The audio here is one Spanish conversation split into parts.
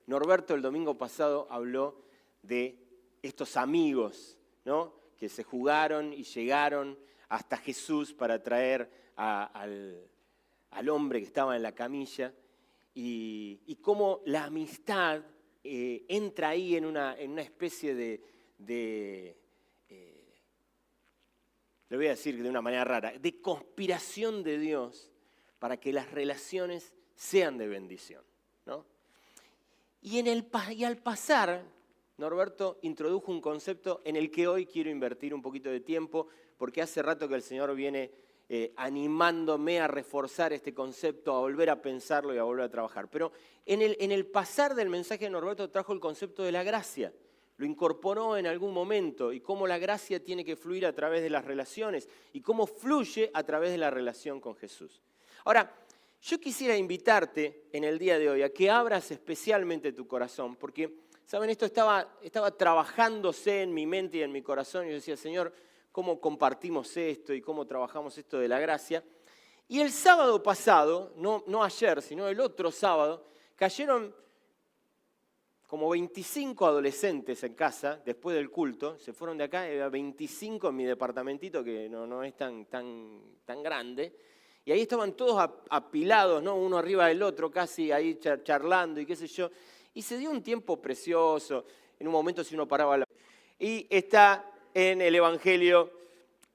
Norberto el domingo pasado habló de estos amigos, ¿no?, que se jugaron y llegaron hasta Jesús para traer al hombre que estaba en la camilla, y cómo la amistad entra ahí en una especie de lo voy a decir de una manera rara, de conspiración de Dios para que las relaciones sean de bendición, ¿no? Y al pasar, Norberto introdujo un concepto en el que hoy quiero invertir un poquito de tiempo, porque hace rato que el Señor viene animándome a reforzar este concepto, a volver a pensarlo y a volver a trabajar. Pero en el pasar del mensaje de Norberto trajo el concepto de la gracia. Lo incorporó en algún momento, y cómo la gracia tiene que fluir a través de las relaciones y cómo fluye a través de la relación con Jesús. Ahora, yo quisiera invitarte en el día de hoy a que abras especialmente tu corazón, porque, ¿saben? Esto estaba trabajándose en mi mente y en mi corazón, y yo decía, Señor, ¿cómo compartimos esto y cómo trabajamos esto de la gracia? Y el sábado pasado, no ayer, sino el otro sábado, cayeron como 25 adolescentes en casa, después del culto, se fueron de acá, había 25 en mi departamentito, que no es tan grande, y ahí estaban todos apilados, ¿no?, uno arriba del otro, casi ahí charlando y qué sé yo, y se dio un tiempo precioso. En un momento si uno paraba y está en el Evangelio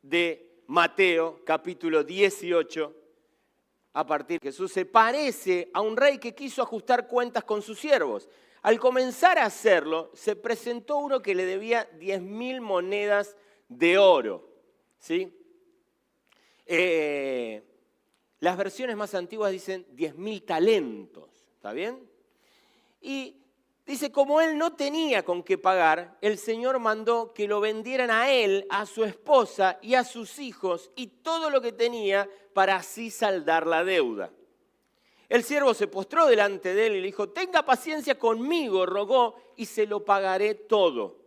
de Mateo, capítulo 18, a partir de Jesús se parece a un rey que quiso ajustar cuentas con sus siervos. Al comenzar a hacerlo, se presentó uno que le debía 10.000 monedas de oro, ¿sí? Las versiones más antiguas dicen 10.000 talentos, ¿está bien? Y dice, como él no tenía con qué pagar, el Señor mandó que lo vendieran a él, a su esposa y a sus hijos y todo lo que tenía para así saldar la deuda. El siervo se postró delante de él y le dijo, tenga paciencia conmigo, rogó, y se lo pagaré todo.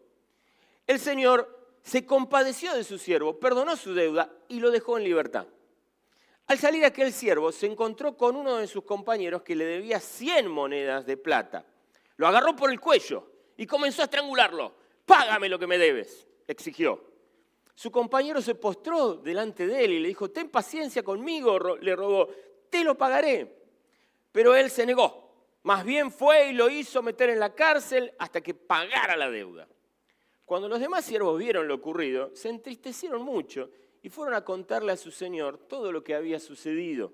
El Señor se compadeció de su siervo, perdonó su deuda y lo dejó en libertad. Al salir aquel siervo se encontró con uno de sus compañeros que le debía 100 monedas de plata. Lo agarró por el cuello y comenzó a estrangularlo. Págame lo que me debes, exigió. Su compañero se postró delante de él y le dijo, ten paciencia conmigo, le rogó, te lo pagaré. Pero él se negó. Más bien fue y lo hizo meter en la cárcel hasta que pagara la deuda. Cuando los demás siervos vieron lo ocurrido, se entristecieron mucho y fueron a contarle a su señor todo lo que había sucedido.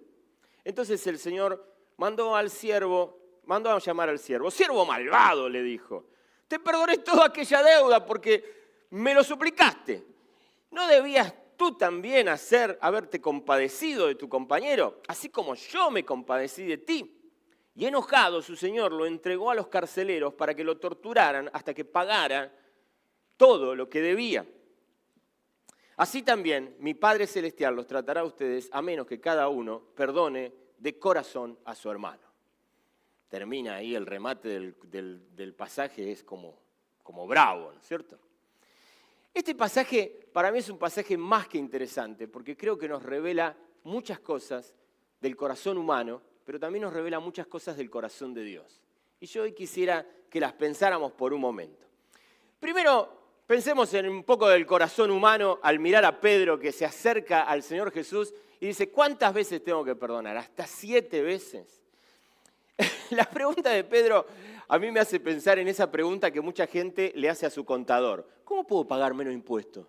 Entonces el señor mandó a llamar al siervo. Siervo malvado, le dijo, te perdoné toda aquella deuda porque me lo suplicaste. ¿No debías tú también haberte compadecido de tu compañero, así como yo me compadecí de ti? Y enojado, su señor lo entregó a los carceleros para que lo torturaran hasta que pagara todo lo que debía. Así también mi Padre Celestial los tratará a ustedes, a menos que cada uno perdone de corazón a su hermano. Termina ahí el remate del pasaje, es como bravo, ¿no es cierto? Este pasaje para mí es un pasaje más que interesante, porque creo que nos revela muchas cosas del corazón humano, pero también nos revela muchas cosas del corazón de Dios. Y yo hoy quisiera que las pensáramos por un momento. Primero, pensemos en un poco del corazón humano al mirar a Pedro que se acerca al Señor Jesús y dice, ¿cuántas veces tengo que perdonar? ¿Hasta 7 veces? La pregunta de Pedro a mí me hace pensar en esa pregunta que mucha gente le hace a su contador. ¿Cómo puedo pagar menos impuestos?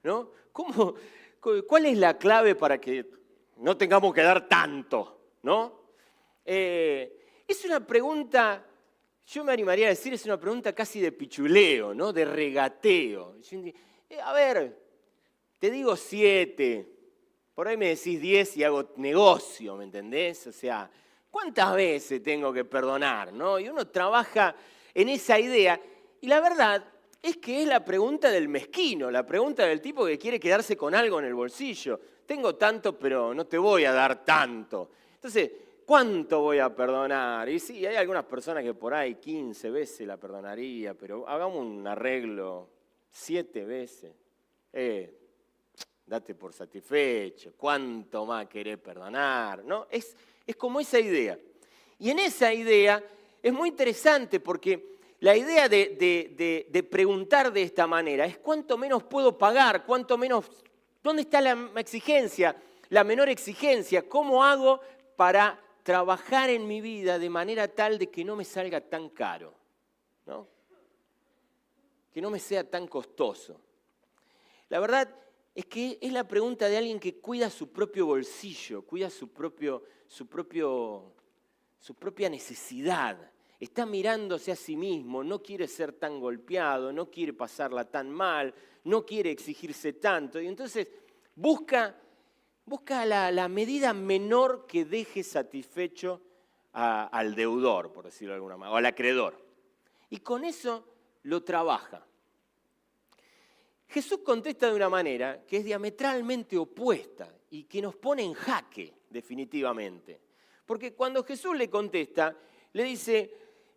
¿No? ¿Cuál es la clave para que no tengamos que dar tanto? ¿No? Es una pregunta, yo me animaría a decir, es una pregunta casi de pichuleo, ¿no? De regateo. A ver, te digo 7, por ahí me decís 10 y hago negocio, ¿me entendés? O sea, ¿cuántas veces tengo que perdonar? ¿No? Y uno trabaja en esa idea, y la verdad es que es la pregunta del mezquino, la pregunta del tipo que quiere quedarse con algo en el bolsillo. Tengo tanto, pero no te voy a dar tanto. Entonces, ¿cuánto voy a perdonar? Y sí, hay algunas personas que por ahí 15 veces la perdonaría, pero hagamos un arreglo 7 veces. Date por satisfecho. ¿Cuánto más querés perdonar? ¿No? Es como esa idea. Y en esa idea es muy interesante porque la idea de preguntar de esta manera es cuánto menos puedo pagar, cuánto menos, ¿dónde está la exigencia, la menor exigencia? ¿Cómo hago para trabajar en mi vida de manera tal de que no me salga tan caro, ¿no? Que no me sea tan costoso. La verdad es que es la pregunta de alguien que cuida su propio bolsillo, cuida su propia necesidad. Está mirándose a sí mismo, no quiere ser tan golpeado, no quiere pasarla tan mal, no quiere exigirse tanto. Y entonces busca la medida menor que deje satisfecho al deudor, por decirlo de alguna manera, o al acreedor. Y con eso lo trabaja. Jesús contesta de una manera que es diametralmente opuesta y que nos pone en jaque, definitivamente. Porque cuando Jesús le contesta, le dice,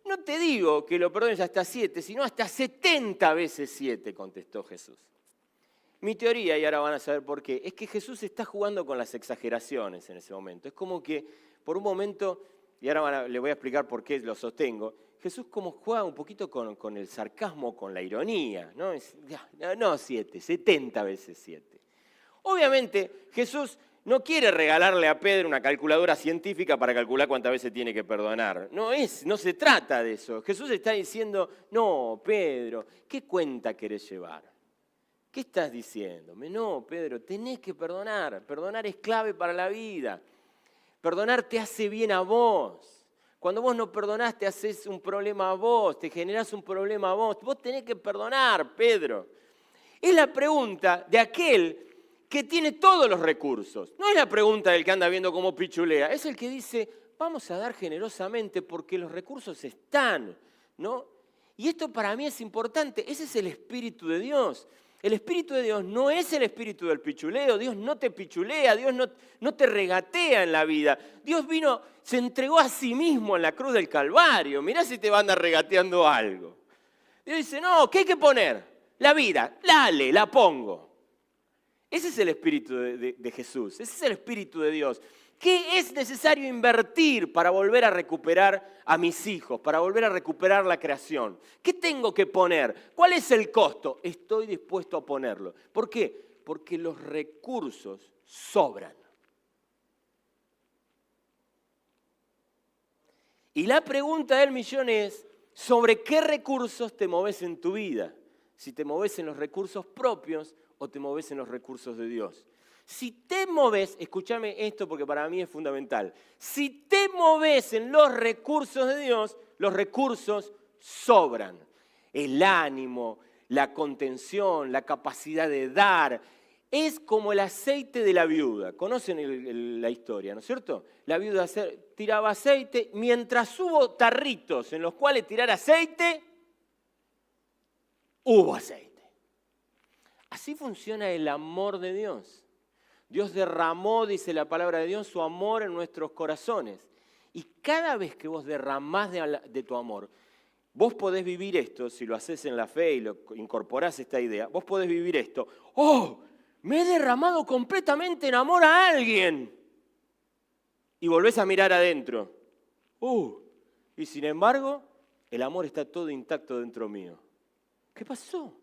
no te digo que lo perdones hasta 7, sino hasta 70 veces 7, contestó Jesús. Mi teoría, y ahora van a saber por qué, es que Jesús está jugando con las exageraciones en ese momento. Es como que por un momento, y ahora le voy a explicar por qué lo sostengo, Jesús como juega un poquito con el sarcasmo, con la ironía, ¿no? No 7, 70 veces 7. Obviamente Jesús no quiere regalarle a Pedro una calculadora científica para calcular cuántas veces tiene que perdonar. No se trata de eso. Jesús está diciendo, no, Pedro, ¿qué cuenta querés llevar? ¿Qué estás diciéndome? No, Pedro, tenés que perdonar. Perdonar es clave para la vida. Perdonar te hace bien a vos. Cuando vos no perdonás, te haces un problema a vos, te generás un problema a vos. Vos tenés que perdonar, Pedro. Es la pregunta de aquel que tiene todos los recursos. No es la pregunta del que anda viendo cómo pichulea. Es el que dice, vamos a dar generosamente porque los recursos están, ¿no? Y esto para mí es importante. Ese es el Espíritu de Dios. El Espíritu de Dios no es el espíritu del pichuleo. Dios no te pichulea, Dios no te regatea en la vida. Dios vino, se entregó a sí mismo en la cruz del Calvario. Mirá si te va a andar regateando algo. Dios dice, no, ¿qué hay que poner? La vida, dale, la pongo. Ese es el Espíritu de Jesús, ese es el Espíritu de Dios. ¿Qué es necesario invertir para volver a recuperar a mis hijos, para volver a recuperar la creación? ¿Qué tengo que poner? ¿Cuál es el costo? Estoy dispuesto a ponerlo. ¿Por qué? Porque los recursos sobran. Y la pregunta del millón es, ¿sobre qué recursos te moves en tu vida? Si te moves en los recursos propios o te moves en los recursos de Dios. Si te moves, escúchame esto porque para mí es fundamental, si te moves en los recursos de Dios, los recursos sobran. El ánimo, la contención, la capacidad de dar, es como el aceite de la viuda. Conocen la historia, ¿no es cierto? La viuda tiraba aceite, mientras hubo tarritos en los cuales tirar aceite, hubo aceite. Así funciona el amor de Dios. Dios derramó, dice la palabra de Dios, su amor en nuestros corazones. Y cada vez que vos derramás de tu amor, vos podés vivir esto, si lo haces en la fe y lo incorporás esta idea, vos podés vivir esto. ¡Oh! Me he derramado completamente en amor a alguien. Y volvés a mirar adentro. Y sin embargo, el amor está todo intacto dentro mío. ¿Qué pasó?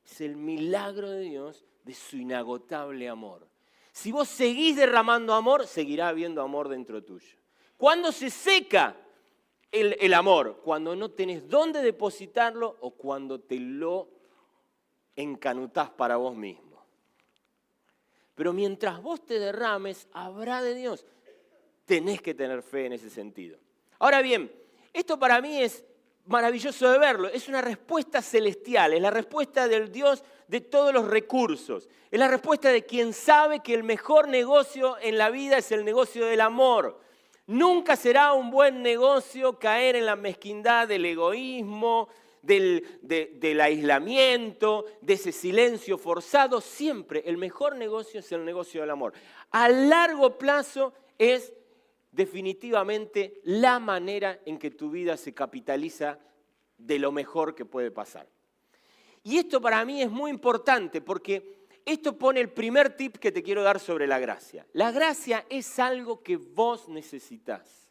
Es el milagro de Dios de su inagotable amor. Si vos seguís derramando amor, seguirá habiendo amor dentro tuyo. ¿Cuándo se seca el amor? Cuando no tenés dónde depositarlo o cuando te lo encanutás para vos mismo. Pero mientras vos te derrames, habrá de Dios. Tenés que tener fe en ese sentido. Ahora bien, esto para mí es maravilloso de verlo. Es una respuesta celestial, es la respuesta del Dios de todos los recursos. Es la respuesta de quien sabe que el mejor negocio en la vida es el negocio del amor. Nunca será un buen negocio caer en la mezquindad del egoísmo, del aislamiento, de ese silencio forzado. Siempre el mejor negocio es el negocio del amor. A largo plazo es definitivamente la manera en que tu vida se capitaliza de lo mejor que puede pasar. Y esto para mí es muy importante porque esto pone el primer tip que te quiero dar sobre la gracia. La gracia es algo que vos necesitás.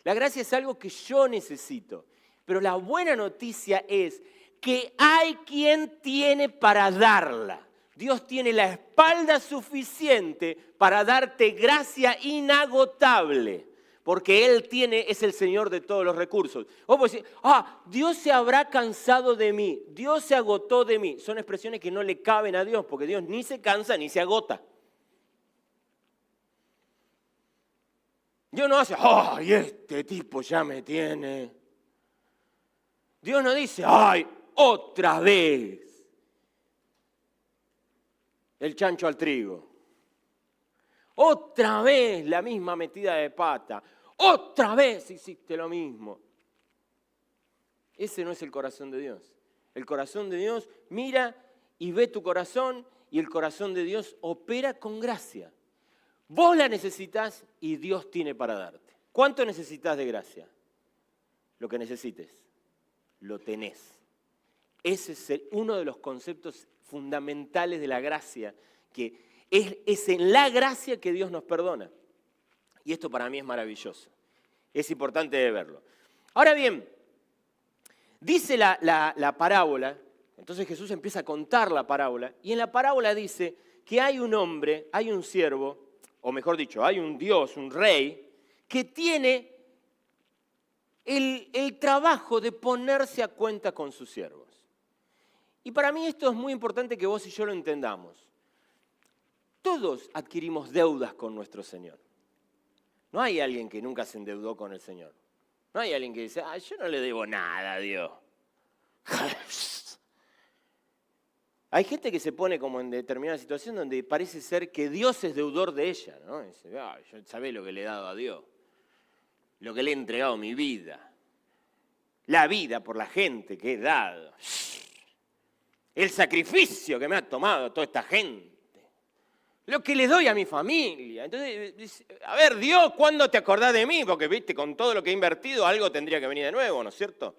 La gracia es algo que yo necesito. Pero la buena noticia es que hay quien tiene para darla. Dios tiene la espalda suficiente para darte gracia inagotable. Porque Él es el Señor de todos los recursos. Vos podés decir, Dios se habrá cansado de mí, Dios se agotó de mí. Son expresiones que no le caben a Dios, porque Dios ni se cansa ni se agota. Dios no hace, ¡ay, este tipo ya me tiene! Dios no dice, ¡ay, otra vez! El chancho al trigo. Otra vez la misma metida de pata. Otra vez hiciste lo mismo. Ese no es el corazón de Dios. El corazón de Dios mira y ve tu corazón y el corazón de Dios opera con gracia. Vos la necesitas y Dios tiene para darte. ¿Cuánto necesitas de gracia? Lo que necesites. Lo tenés. Ese es uno de los conceptos fundamentales de la gracia, que es en la gracia que Dios nos perdona. Y esto para mí es maravilloso. Es importante de verlo. Ahora bien, dice la parábola, entonces Jesús empieza a contar la parábola, y en la parábola dice que hay un hombre, hay un siervo, o mejor dicho, hay un Dios, un rey, que tiene el trabajo de ponerse a cuenta con sus siervos. Y para mí esto es muy importante que vos y yo lo entendamos. Todos adquirimos deudas con nuestro Señor. No hay alguien que nunca se endeudó con el Señor. No hay alguien que dice, yo no le debo nada a Dios. Hay gente que se pone como en determinada situación donde parece ser que Dios es deudor de ella, ¿no? Y dice, yo sabés lo que le he dado a Dios, lo que le he entregado mi vida, la vida por la gente que he dado, el sacrificio que me ha tomado toda esta gente. Lo que le doy a mi familia. Entonces, a ver, Dios, ¿cuándo te acordás de mí? Porque, viste, con todo lo que he invertido, algo tendría que venir de nuevo, ¿no es cierto?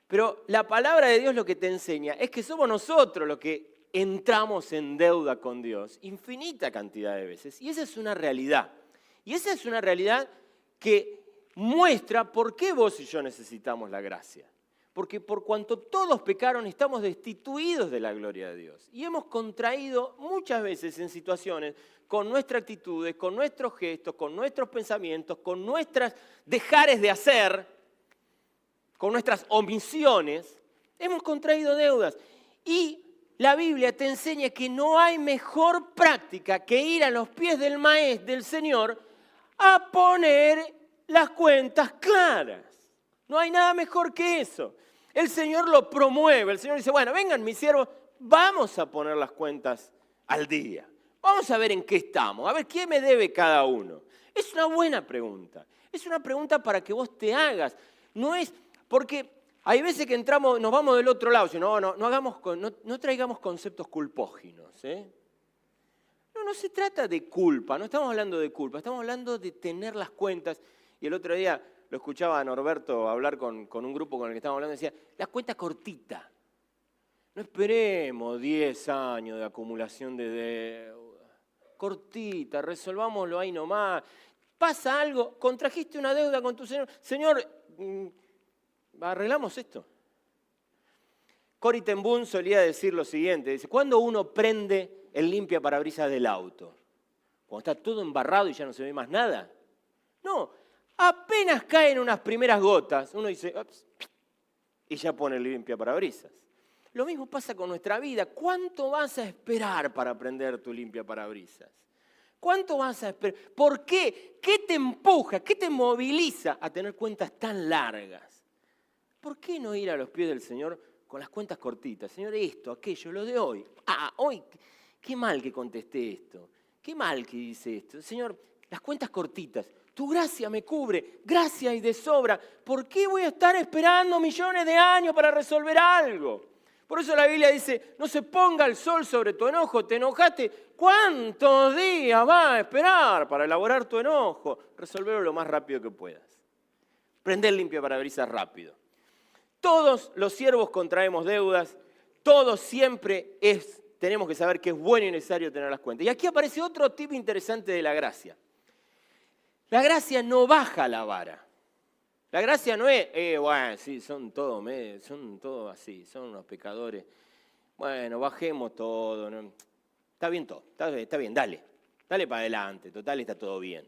Pero la palabra de Dios lo que te enseña es que somos nosotros los que entramos en deuda con Dios infinita cantidad de veces. Y esa es una realidad. Y esa es una realidad que muestra por qué vos y yo necesitamos la gracia. Porque por cuanto todos pecaron, estamos destituidos de la gloria de Dios. Y hemos contraído muchas veces en situaciones, con nuestras actitudes, con nuestros gestos, con nuestros pensamientos, con nuestras dejares de hacer, con nuestras omisiones, hemos contraído deudas. Y la Biblia te enseña que no hay mejor práctica que ir a los pies del Maestro, del Señor, a poner las cuentas claras. No hay nada mejor que eso. El Señor lo promueve, el Señor dice, bueno, vengan mis siervos, vamos a poner las cuentas al día. Vamos a ver en qué estamos, a ver qué me debe cada uno. Es una buena pregunta, es una pregunta para que vos te hagas. No es, porque hay veces que entramos, nos vamos del otro lado, no traigamos conceptos culpógenos. No se trata de culpa, no estamos hablando de culpa, estamos hablando de tener las cuentas. Y el otro día lo escuchaba a Norberto hablar con un grupo con el que estábamos hablando, decía, las cuentas cortitas. No esperemos 10 años de acumulación de deuda. Cortita, resolvámoslo ahí nomás. Pasa algo, contrajiste una deuda con tu señor. Señor, arreglamos esto. Corrie ten Boom solía decir lo siguiente, dice, ¿cuándo uno prende el limpiaparabrisas del auto? ¿Cuando está todo embarrado y ya no se ve más nada? No. Apenas caen unas primeras gotas, uno dice, ups, y ya pone el limpiaparabrisas. Lo mismo pasa con nuestra vida. ¿Cuánto vas a esperar para prender tu limpiaparabrisas? ¿Cuánto vas a esperar? ¿Por qué? ¿Qué te empuja? ¿Qué te moviliza a tener cuentas tan largas? ¿Por qué no ir a los pies del Señor con las cuentas cortitas? Señor, esto, aquello, lo de hoy. Hoy, qué mal que contesté esto. Qué mal que hice esto. Señor, las cuentas cortitas. Tu gracia me cubre, gracia y de sobra. ¿Por qué voy a estar esperando millones de años para resolver algo? Por eso la Biblia dice, no se ponga el sol sobre tu enojo, te enojaste. ¿Cuántos días va a esperar para elaborar tu enojo? Resolverlo lo más rápido que puedas. Prender limpiaparabrisas rápido. Todos los siervos contraemos deudas, todos siempre tenemos que saber que es bueno y necesario tener las cuentas. Y aquí aparece otro tipo interesante de la gracia. La gracia no baja la vara. La gracia no es, bueno, sí, son todos así, son unos pecadores. Bueno, bajemos todo. ¿No? Está bien todo, está bien, dale para adelante, total está todo bien.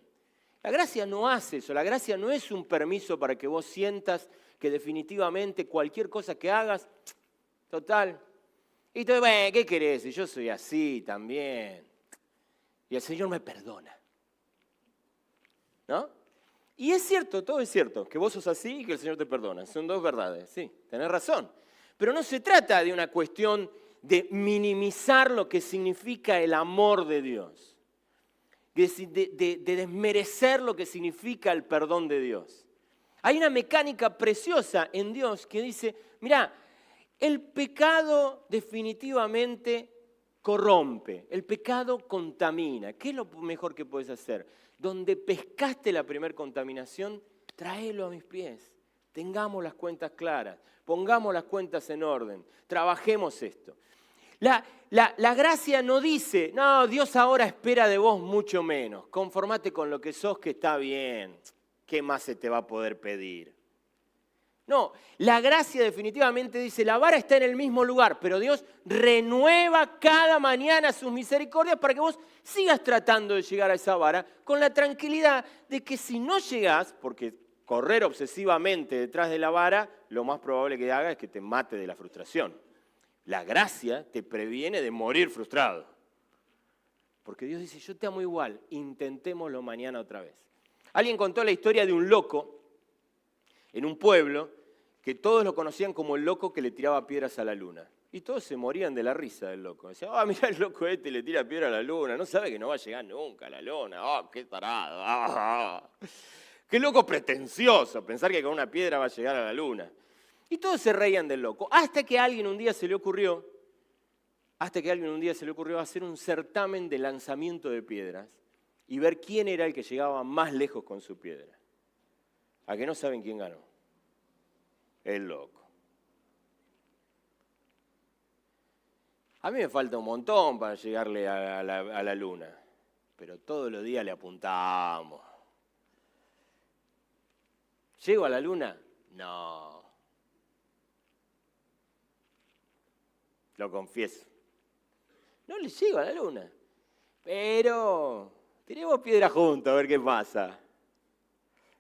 La gracia no hace eso, la gracia no es un permiso para que vos sientas que definitivamente cualquier cosa que hagas, total. Y tú, bueno, ¿qué querés? Yo soy así también. Y el Señor me perdona. ¿No? Y es cierto, todo es cierto, que vos sos así y que el Señor te perdona. Son dos verdades, sí, tenés razón. Pero no se trata de una cuestión de minimizar lo que significa el amor de Dios, de desmerecer lo que significa el perdón de Dios. Hay una mecánica preciosa en Dios que dice, mirá, el pecado definitivamente corrompe, el pecado contamina. ¿Qué es lo mejor que puedes hacer? Donde pescaste la primera contaminación, tráelo a mis pies. Tengamos las cuentas claras, pongamos las cuentas en orden, trabajemos esto. La gracia no dice, no, Dios ahora espera de vos mucho menos, conformate con lo que sos que está bien, ¿qué más se te va a poder pedir? No, la gracia definitivamente dice, la vara está en el mismo lugar, pero Dios renueva cada mañana sus misericordias para que vos sigas tratando de llegar a esa vara con la tranquilidad de que si no llegás, porque correr obsesivamente detrás de la vara, lo más probable que haga es que te mate de la frustración. La gracia te previene de morir frustrado. Porque Dios dice, yo te amo igual, intentémoslo mañana otra vez. Alguien contó la historia de un loco en un pueblo que todos lo conocían como el loco que le tiraba piedras a la luna. Y todos se morían de la risa del loco. Decían, mirá el loco este le tira piedra a la luna, no sabe que no va a llegar nunca a la luna. Qué tarado. Qué loco pretencioso pensar que con una piedra va a llegar a la luna. Y todos se reían del loco, hasta que a alguien un día se le ocurrió hacer un certamen de lanzamiento de piedras y ver quién era el que llegaba más lejos con su piedra. ¿A que no saben quién ganó? El loco. A mí me falta un montón para llegarle a la luna, pero todos los días le apuntamos. ¿Llego a la luna? No. Lo confieso. No le llego a la luna. Pero tiremos piedra juntos a ver qué pasa.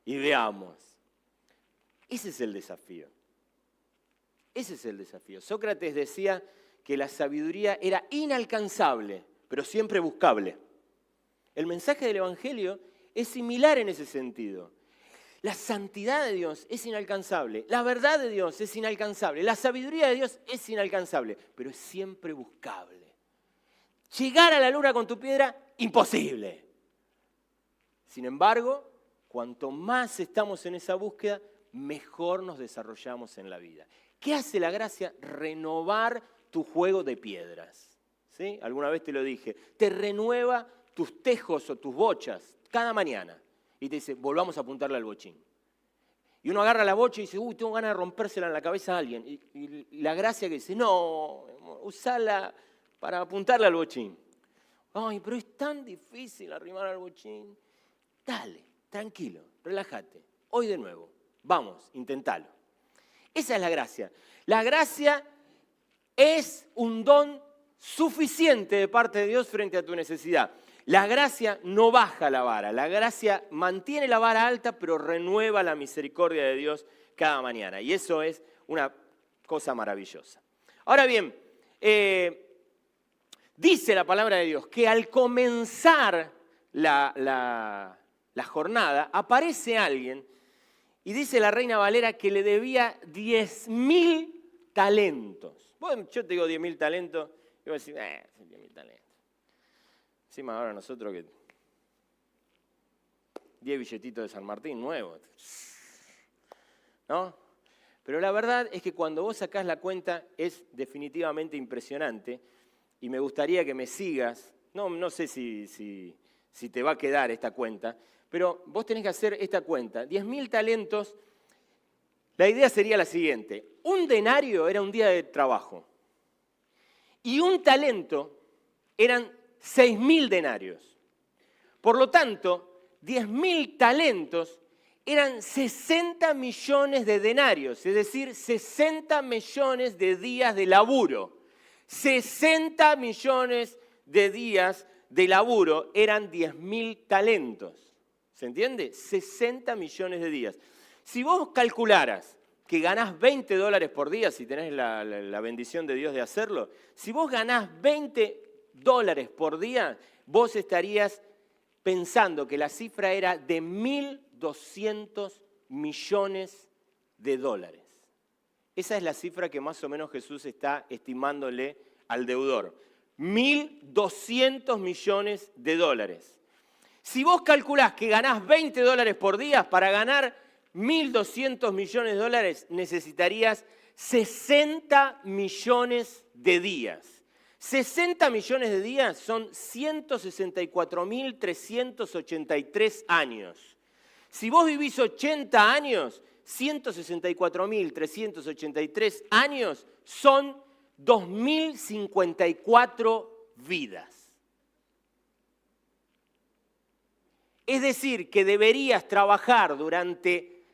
Y veamos. Ese es el desafío. Ese es el desafío. Sócrates decía que la sabiduría era inalcanzable, pero siempre buscable. El mensaje del Evangelio es similar en ese sentido. La santidad de Dios es inalcanzable, la verdad de Dios es inalcanzable, la sabiduría de Dios es inalcanzable, pero es siempre buscable. Llegar a la luna con tu piedra, imposible. Sin embargo, cuanto más estamos en esa búsqueda, mejor nos desarrollamos en la vida. ¿Qué hace la gracia? Renovar tu juego de piedras. ¿Sí? Alguna vez te lo dije. Te renueva tus tejos o tus bochas cada mañana. Y te dice, volvamos a apuntarle al bochín. Y uno agarra la bocha y dice, tengo ganas de rompérsela en la cabeza a alguien. Y la gracia que dice, no, usala para apuntarle al bochín. Ay, pero es tan difícil arrimar al bochín. Dale, tranquilo, relájate. Hoy de nuevo, vamos, intentalo. Esa es la gracia. La gracia es un don suficiente de parte de Dios frente a tu necesidad. La gracia no baja la vara, la gracia mantiene la vara alta, pero renueva la misericordia de Dios cada mañana. Y eso es una cosa maravillosa. Ahora bien, dice la palabra de Dios que al comenzar la jornada aparece alguien y dice la Reina Valera que le debía 10.000 talentos. Bueno, yo te digo 10.000 talentos y vos decís, 10.000 talentos. Encima ahora nosotros que 10 billetitos de San Martín nuevos. ¿No? Pero la verdad es que cuando vos sacás la cuenta es definitivamente impresionante y me gustaría que me sigas. No sé si te va a quedar esta cuenta, pero vos tenés que hacer esta cuenta. 10.000 talentos, la idea sería la siguiente. Un denario era un día de trabajo y un talento eran 6.000 denarios. Por lo tanto, 10.000 talentos eran 60 millones de denarios, es decir, 60 millones de días de laburo. 60 millones de días de laburo eran 10.000 talentos. ¿Se entiende? 60 millones de días. Si vos calcularas que ganás $20 por día, si tenés la bendición de Dios de hacerlo, si vos ganás $20 por día, vos estarías pensando que la cifra era de 1.200 millones de dólares. Esa es la cifra que más o menos Jesús está estimándole al deudor. 1.200 millones de dólares. Si vos calculás que ganás $20 por día, para ganar 1.200 millones de dólares necesitarías 60 millones de días. 60 millones de días son 164.383 años. Si vos vivís 80 años, 164.383 años son 2.054 vidas. Es decir, que deberías trabajar durante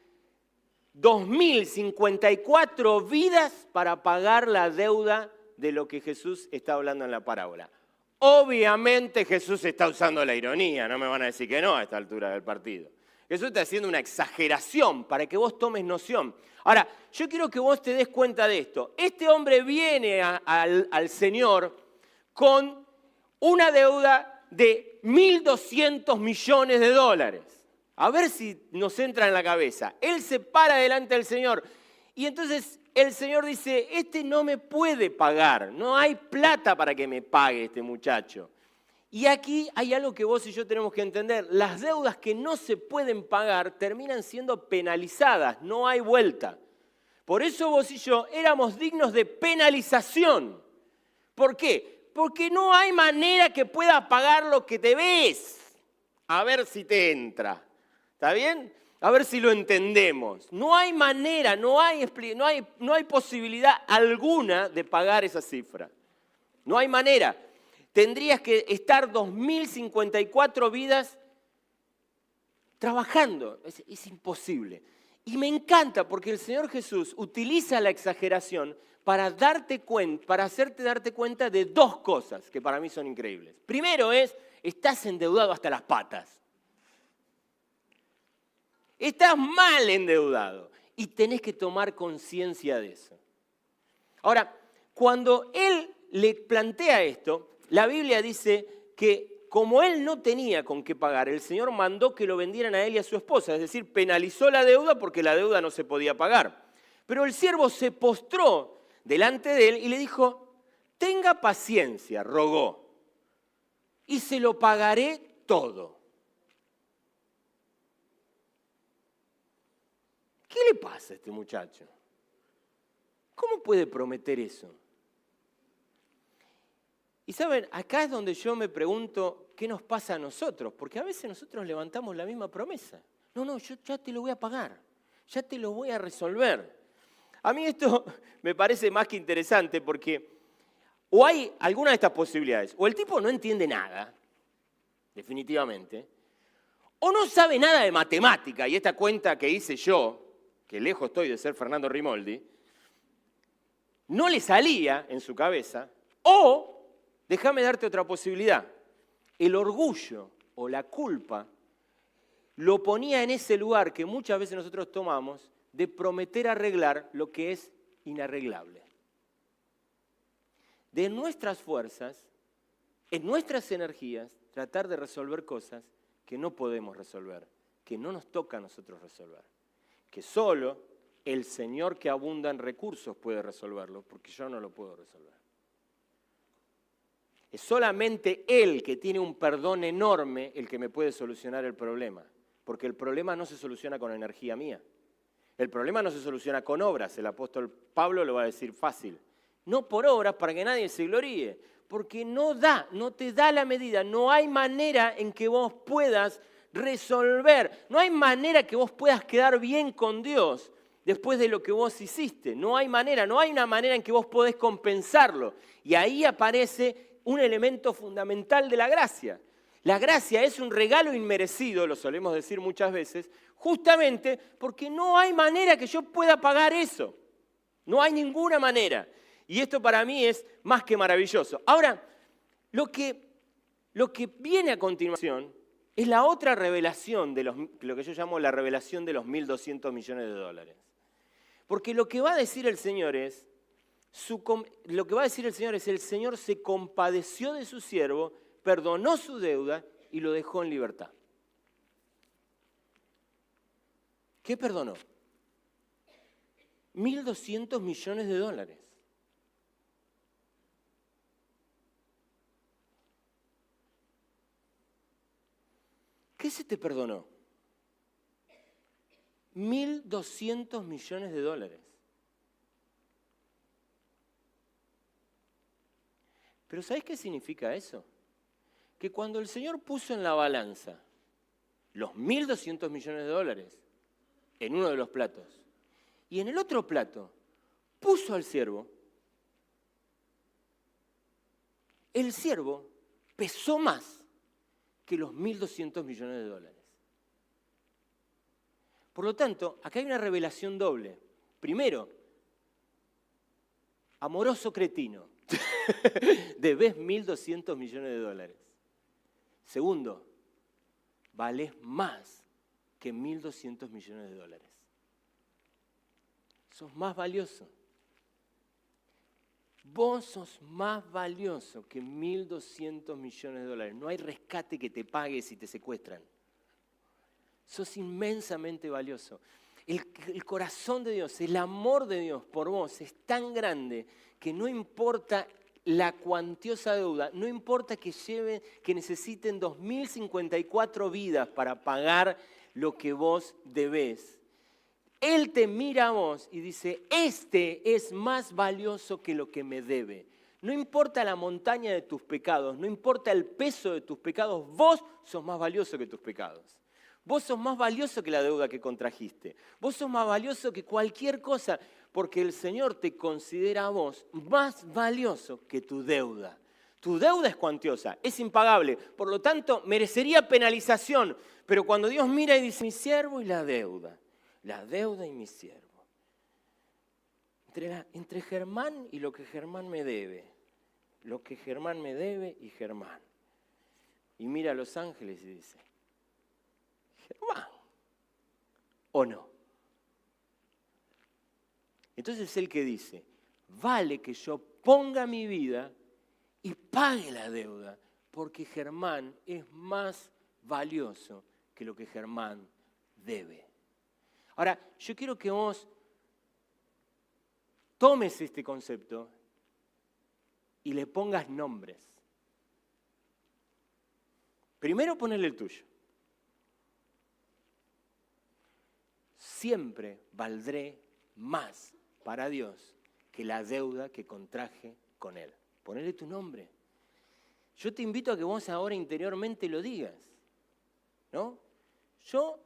2.054 vidas para pagar la deuda de lo que Jesús está hablando en la parábola. Obviamente Jesús está usando la ironía, no me van a decir que no a esta altura del partido. Jesús está haciendo una exageración para que vos tomes noción. Ahora, yo quiero que vos te des cuenta de esto. Este hombre viene al Señor con una deuda de 1.200 millones de dólares. A ver si nos entra en la cabeza. Él se para delante del Señor y entonces el Señor dice, este no me puede pagar, no hay plata para que me pague este muchacho. Y aquí hay algo que vos y yo tenemos que entender. Las deudas que no se pueden pagar terminan siendo penalizadas, no hay vuelta. Por eso vos y yo éramos dignos de penalización. ¿Por qué? Porque no hay manera que pueda pagar lo que debes. A ver si te entra. ¿Está bien? A ver si lo entendemos. No hay manera, no hay posibilidad alguna de pagar esa cifra. No hay manera. Tendrías que estar 2.054 vidas trabajando. Es imposible. Y me encanta porque el Señor Jesús utiliza la exageración para hacerte darte cuenta de dos cosas que para mí son increíbles. Primero estás endeudado hasta las patas. Estás mal endeudado y tenés que tomar conciencia de eso. Ahora, cuando él le plantea esto, la Biblia dice que como él no tenía con qué pagar, el Señor mandó que lo vendieran a él y a su esposa, es decir, penalizó la deuda porque la deuda no se podía pagar. Pero el siervo se postró delante de él y le dijo, tenga paciencia, rogó, y se lo pagaré todo. ¿Qué le pasa a este muchacho? ¿Cómo puede prometer eso? Y saben, acá es donde yo me pregunto qué nos pasa a nosotros, porque a veces nosotros levantamos la misma promesa. No, yo ya te lo voy a pagar, ya te lo voy a resolver. A mí esto me parece más que interesante porque o hay alguna de estas posibilidades, o el tipo no entiende nada, definitivamente, o no sabe nada de matemática, y esta cuenta que hice yo, que lejos estoy de ser Fernando Rimoldi, no le salía en su cabeza, o, déjame darte otra posibilidad, el orgullo o la culpa lo ponía en ese lugar que muchas veces nosotros tomamos de prometer arreglar lo que es inarreglable. De nuestras fuerzas, en nuestras energías, tratar de resolver cosas que no podemos resolver, que no nos toca a nosotros resolver. Que solo el Señor que abunda en recursos puede resolverlo, porque yo no lo puedo resolver. Es solamente Él que tiene un perdón enorme el que me puede solucionar el problema, porque el problema no se soluciona con energía mía. El problema no se soluciona con obras, el apóstol Pablo lo va a decir fácil. No por obras para que nadie se gloríe, porque no te da la medida, no hay manera en que vos puedas resolver. No hay manera que vos puedas quedar bien con Dios después de lo que vos hiciste. No hay una manera en que vos podés compensarlo. Y ahí aparece un elemento fundamental de la gracia. La gracia es un regalo inmerecido, lo solemos decir muchas veces, justamente porque no hay manera que yo pueda pagar eso. No hay ninguna manera. Y esto para mí es más que maravilloso. Ahora, lo que viene a continuación es la otra revelación de lo que yo llamo la revelación de los 1.200 millones de dólares. Porque lo que va a decir el Señor es, el Señor se compadeció de su siervo, perdonó su deuda y lo dejó en libertad. ¿Qué perdonó? 1.200 millones de dólares. ¿Qué se te perdonó? 1.200 millones de dólares. Pero ¿sabés qué significa eso? Que cuando el Señor puso en la balanza los 1.200 millones de dólares en uno de los platos y en el otro plato puso al siervo, el siervo pesó más que los 1.200 millones de dólares. Por lo tanto, acá hay una revelación doble. Primero, amoroso cretino, debes 1.200 millones de dólares. Segundo, vales más que 1.200 millones de dólares. Sos más valioso. Vos sos más valioso que 1.200 millones de dólares. No hay rescate que te pague si te secuestran. Sos inmensamente valioso. El corazón de Dios, el amor de Dios por vos es tan grande que no importa la cuantiosa deuda, no importa que necesiten 2.054 vidas para pagar lo que vos debés. Él te mira a vos y dice, este es más valioso que lo que me debe. No importa la montaña de tus pecados, no importa el peso de tus pecados, vos sos más valioso que tus pecados. Vos sos más valioso que la deuda que contrajiste. Vos sos más valioso que cualquier cosa, porque el Señor te considera a vos más valioso que tu deuda. Tu deuda es cuantiosa, es impagable, por lo tanto merecería penalización. Pero cuando Dios mira y dice, mi siervo y la deuda y mi siervo. Entre Germán y lo que Germán me debe, lo que Germán me debe y Germán. Y mira a los ángeles y dice, Germán, ¿o no? Entonces es el que dice, vale que yo ponga mi vida y pague la deuda, porque Germán es más valioso que lo que Germán debe. Ahora, yo quiero que vos tomes este concepto y le pongas nombres. Primero ponele el tuyo. Siempre valdré más para Dios que la deuda que contraje con Él. Ponele tu nombre. Yo te invito a que vos ahora interiormente lo digas, ¿no? Yo,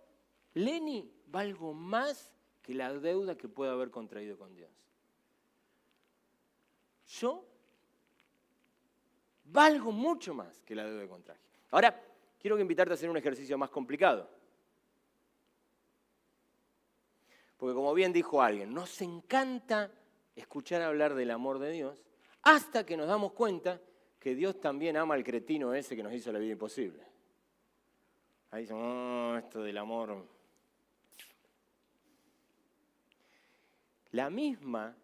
Lenny, valgo más que la deuda que puedo haber contraído con Dios. Yo valgo mucho más que la deuda que contraje. Ahora, quiero invitarte a hacer un ejercicio más complicado. Porque como bien dijo alguien, nos encanta escuchar hablar del amor de Dios hasta que nos damos cuenta que Dios también ama al cretino ese que nos hizo la vida imposible. Ahí dicen, esto del amor. La misma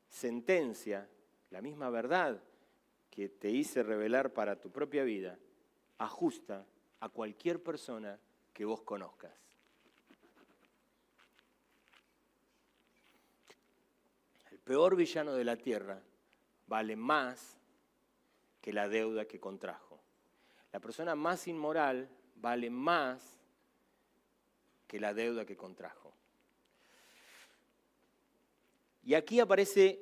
sentencia, la misma verdad que te hice revelar para tu propia vida, ajusta a cualquier persona que vos conozcas. El peor villano de la tierra vale más que la deuda que contrajo. La persona más inmoral vale más que la deuda que contrajo. Y aquí aparece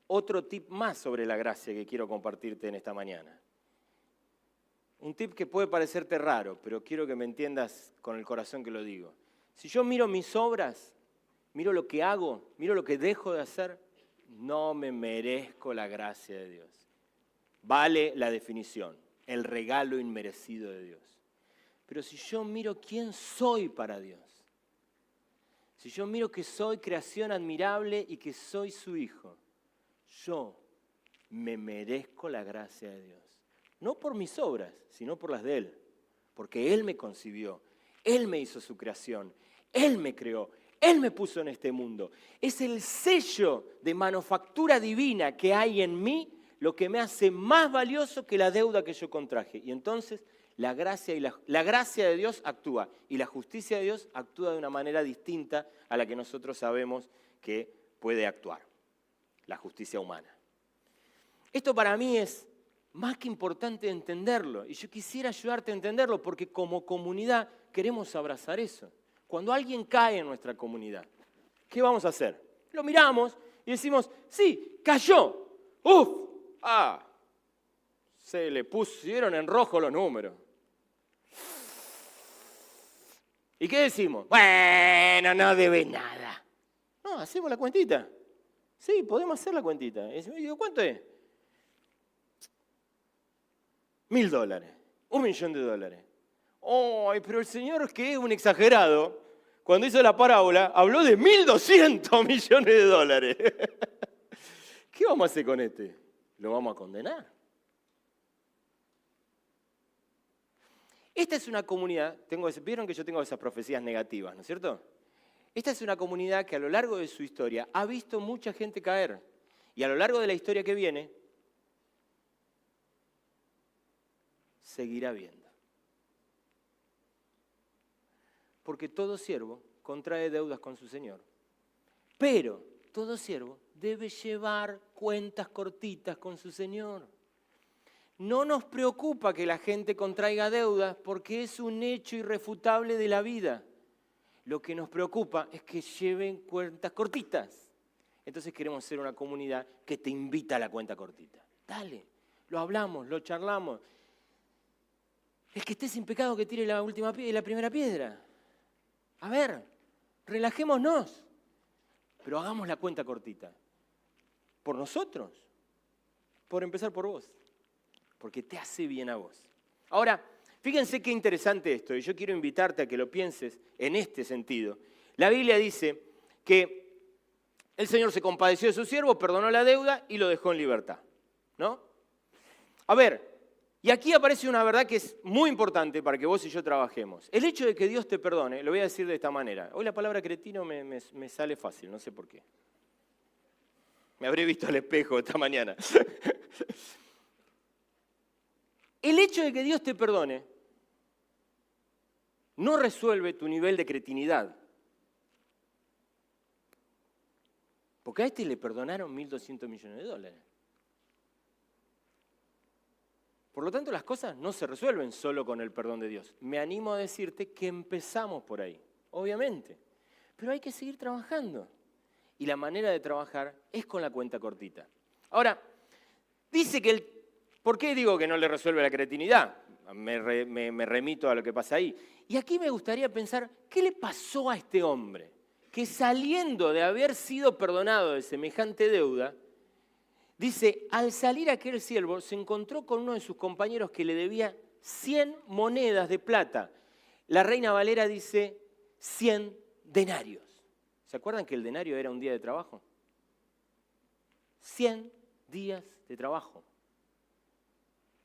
otro tip más sobre la gracia que quiero compartirte en esta mañana. Un tip que puede parecerte raro, pero quiero que me entiendas con el corazón que lo digo. Si yo miro mis obras, miro lo que hago, miro lo que dejo de hacer, no me merezco la gracia de Dios. Vale la definición. el regalo inmerecido de Dios. Pero si yo miro quién soy para Dios, si yo miro que soy creación admirable y que soy su hijo, yo me merezco la gracia de Dios. No por mis obras, sino por las de Él. Porque Él me concibió, Él me hizo su creación, Él me creó, Él me puso en este mundo. Es el sello de manufactura divina que hay en mí lo que me hace más valioso que la deuda que yo contraje. Y entonces la gracia de Dios actúa y la justicia de Dios actúa de una manera distinta a la que nosotros sabemos que puede actuar, la justicia humana. Esto para mí es más que importante entenderlo y yo quisiera ayudarte a entenderlo porque como comunidad queremos abrazar eso. Cuando alguien cae en nuestra comunidad, ¿qué vamos a hacer? Lo miramos y decimos, sí, cayó, se le pusieron en rojo los números. ¿Y qué decimos? Bueno, no debe nada. No, hacemos la cuentita. Sí, podemos hacer la cuentita. Y digo, ¿cuánto es? $1.000, $1.000.000. ¡Ay, pero el Señor, que es un exagerado, cuando hizo la parábola, habló de $1.200 millones. ¿Qué vamos a hacer con este? ¿Lo vamos a condenar? Esta es una comunidad, vieron que yo tengo esas profecías negativas, ¿no es cierto? Esta es una comunidad que a lo largo de su historia ha visto mucha gente caer. Y a lo largo de la historia que viene, seguirá viendo. Porque todo siervo contrae deudas con su Señor. Pero todo siervo debe llevar cuentas cortitas con su Señor. No nos preocupa que la gente contraiga deudas porque es un hecho irrefutable de la vida. Lo que nos preocupa es que lleven cuentas cortitas. Entonces queremos ser una comunidad que te invita a la cuenta cortita. Dale, lo hablamos, lo charlamos. El que esté sin pecado que tire la primera piedra. A ver, relajémonos, pero hagamos la cuenta cortita. ¿Por nosotros? Por empezar por vos. Porque te hace bien a vos. Ahora, fíjense qué interesante esto, y yo quiero invitarte a que lo pienses en este sentido. La Biblia dice que el Señor se compadeció de su siervo, perdonó la deuda y lo dejó en libertad, ¿no? A ver, y aquí aparece una verdad que es muy importante para que vos y yo trabajemos. El hecho de que Dios te perdone, lo voy a decir de esta manera. Hoy la palabra cretino me sale fácil, no sé por qué. Me habré visto al espejo esta mañana. El hecho de que Dios te perdone no resuelve tu nivel de cretinidad. Porque a este le perdonaron $1.200 millones. Por lo tanto, las cosas no se resuelven solo con el perdón de Dios. Me animo a decirte que empezamos por ahí, obviamente. Pero hay que seguir trabajando. Y la manera de trabajar es con la cuenta cortita. Ahora, dice que ¿por qué digo que no le resuelve la cretinidad? Me remito a lo que pasa ahí. Y aquí me gustaría pensar, ¿qué le pasó a este hombre? Que saliendo de haber sido perdonado de semejante deuda, dice, al salir aquel siervo se encontró con uno de sus compañeros que le debía 100 monedas de plata. La Reina Valera dice 100 denarios. ¿Se acuerdan que el denario era un día de trabajo? 100 días de trabajo.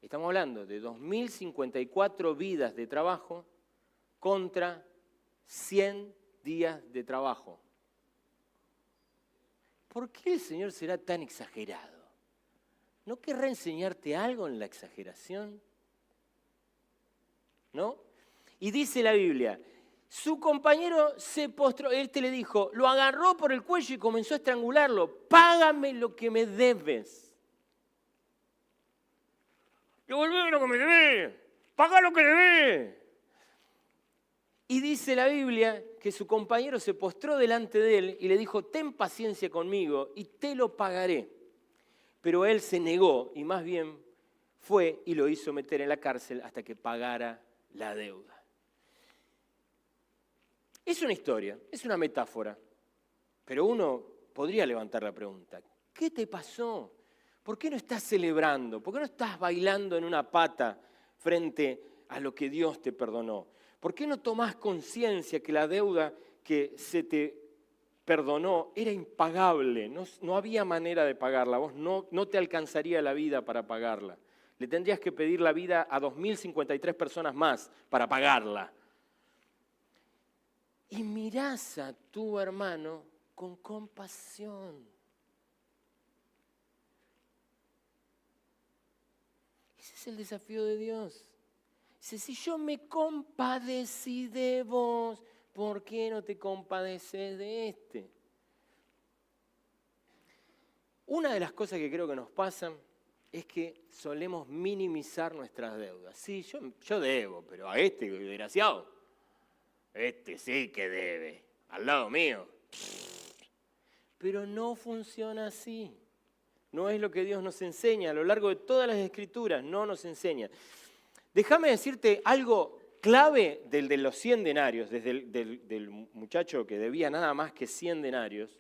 Estamos hablando de 2.054 vidas de trabajo contra 100 días de trabajo. ¿Por qué el Señor será tan exagerado? ¿No querrá enseñarte algo en la exageración? ¿No? Y dice la Biblia, su compañero se postró, le dijo, lo agarró por el cuello y comenzó a estrangularlo. Págame lo que me debes. Devolveme lo que me debes. Paga lo que debes. Y dice la Biblia que su compañero se postró delante de él y le dijo, ten paciencia conmigo y te lo pagaré. Pero él se negó y más bien fue y lo hizo meter en la cárcel hasta que pagara la deuda. Es una historia, es una metáfora, pero uno podría levantar la pregunta, ¿qué te pasó? ¿Por qué no estás celebrando? ¿Por qué no estás bailando en una pata frente a lo que Dios te perdonó? ¿Por qué no tomás conciencia que la deuda que se te perdonó era impagable? No había manera de pagarla. Vos no te alcanzaría la vida para pagarla. Le tendrías que pedir la vida a 2.053 personas más para pagarla. Y mirás a tu hermano con compasión. Ese es el desafío de Dios. Dice, si yo me compadecí de vos, ¿por qué no te compadeces de este? Una de las cosas que creo que nos pasan es que solemos minimizar nuestras deudas. Sí, yo debo, pero a este desgraciado, este sí que debe, al lado mío. Pero no funciona así. No es lo que Dios nos enseña a lo largo de todas las Escrituras, no nos enseña. Déjame decirte algo clave del de los 100 denarios, desde del muchacho que debía nada más que 100 denarios,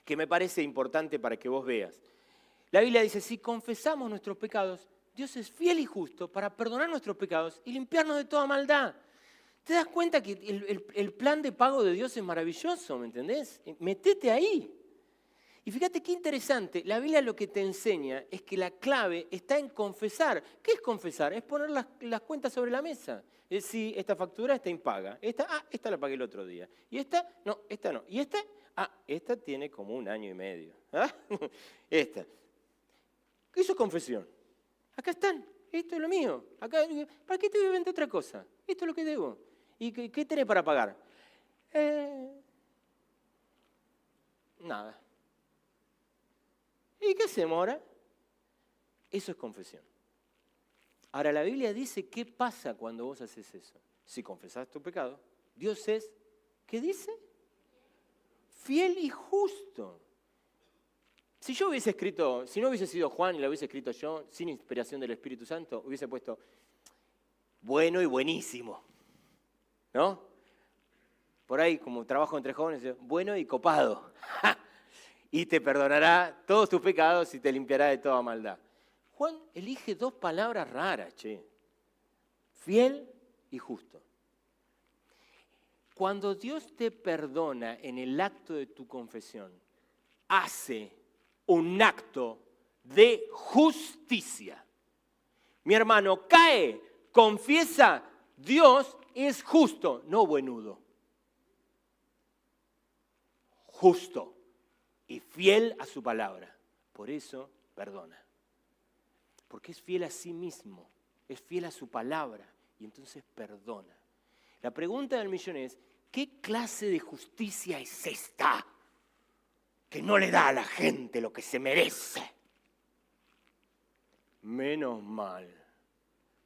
que me parece importante para que vos veas. La Biblia dice, si confesamos nuestros pecados, Dios es fiel y justo para perdonar nuestros pecados y limpiarnos de toda maldad. ¿Te das cuenta que el plan de pago de Dios es maravilloso, me entendés? Metete ahí. Y fíjate qué interesante, la Biblia lo que te enseña es que la clave está en confesar. ¿Qué es confesar? Es poner las cuentas sobre la mesa. Es decir, esta factura está impaga. Esta la pagué el otro día. Y esta no. Y esta tiene como 1 año y medio. ¿Ah? Esta. Eso es confesión. Acá están. Esto es lo mío. Acá, ¿para qué te voy a vender otra cosa? Esto es lo que debo. ¿Y qué tenés para pagar? Nada. ¿Y qué hacemos ahora? Eso es confesión. Ahora, la Biblia dice qué pasa cuando vos haces eso. Si confesás tu pecado, Dios es, ¿qué dice? Fiel y justo. Si no hubiese sido Juan y lo hubiese escrito yo, sin inspiración del Espíritu Santo, hubiese puesto bueno y buenísimo. ¿No? Por ahí, como trabajo entre jóvenes, bueno y copado. Y te perdonará todos tus pecados y te limpiará de toda maldad. Juan elige 2 palabras raras, che. Fiel y justo. Cuando Dios te perdona en el acto de tu confesión, hace un acto de justicia. Mi hermano cae, confiesa, Dios es justo, no buenudo. Justo y fiel a su palabra. Por eso perdona. Porque es fiel a sí mismo, es fiel a su palabra y entonces perdona. La pregunta del millón es, ¿qué clase de justicia es esta que no le da a la gente lo que se merece? Menos mal,